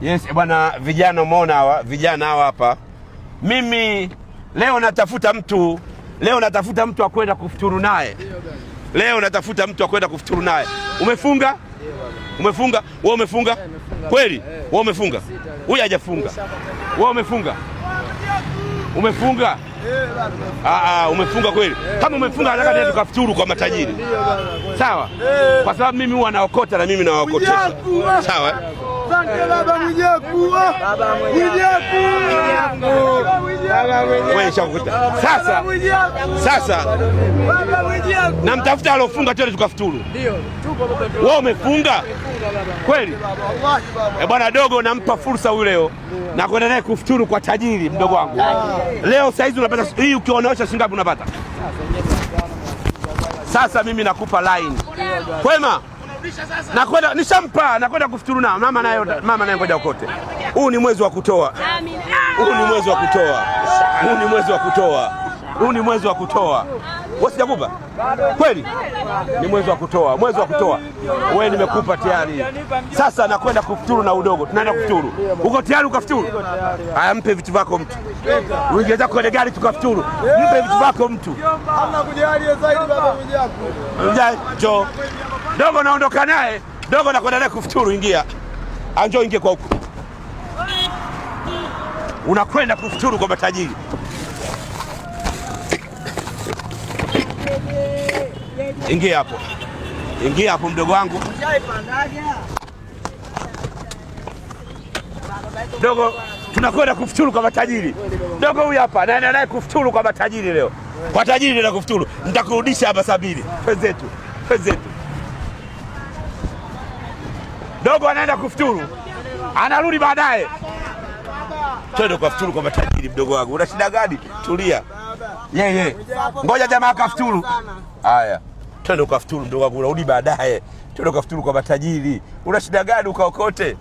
Yes, bwana, vijana umeona hawa, vijana hawa hapa. Mimi leo natafuta mtu wa kwenda kufuturu naye. Umefunga? Umefunga? Wewe umefunga? Kweli? Wewe umefunga? Huyu hajafunga. Wewe umefunga? Umefunga? Umefunga kweli? Kama umefunga nataka ndio tukafuturu kwa matajiri. Sawa? Kwa sababu mimi huwa naokota na mimi naokotesha. Sawa? Asante baba Mwijaku. Sasa namtafuta alofunga twende tukafuturu. Ndio. Wewe umefunga? Kweli? Bwana dogo, nampa fursa huyu leo na kwenda naye kufuturu kwa tajiri mdogo wangu. Leo saizi unapata hii, ukionyesha shilingi ngapi unapata? Sasa mimi nakupa line. Kwema? Nakwenda nishampa, nakwenda kufuturu na mama naye ngoja ukote. Huu ni mwezi wa kutoa. Huu ni mwezi wa kutoa. Wewe sijakupa? Kweli? Ni mwezi wa kutoa. Wewe nimekupa tayari. Sasa nakwenda kufuturu na udogo. Tunaenda kufuturu. Uko tayari ukafuturu? Haya, mpe vitu vyako mtu. Uingiza kwenye gari tukafuturu. Mpe vitu vyako mtu. Hamna kujalia zaidi baba Mwijaku. Njoo. Dogo naondoka naye. Dogo nakwenda naye kufuturu, ingia. Njoo ingie kwa huko. Unakwenda kufuturu kwa matajiri. Ingia hapo mdogo wangu. Dogo, tunakwenda kufuturu kwa matajiri. Dogo huyu hapa naenda naye kufuturu kwa matajiri leo. Kwa tajiri na kufuturu. Nitakurudisha hapa sabini. Wenzetu. Dogo anaenda kufuturu. Anarudi baadaye. Twende kufuturu kwa matajiri mdogo wangu. Una shida gani? Tulia. Yeye. Ngoja jamaa kafuturu. Haya. Twende kufuturu mdogo wangu, unarudi baadaye. Twende kufuturu kwa matajiri. Una shida gani ukaokote?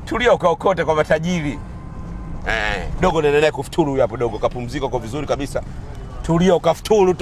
Tulia ukaokote kwa matajiri. Dogo nenda naye kufuturu huyu hapo dogo, kapumzika kwa vizuri kabisa. Tulia ukafuturu.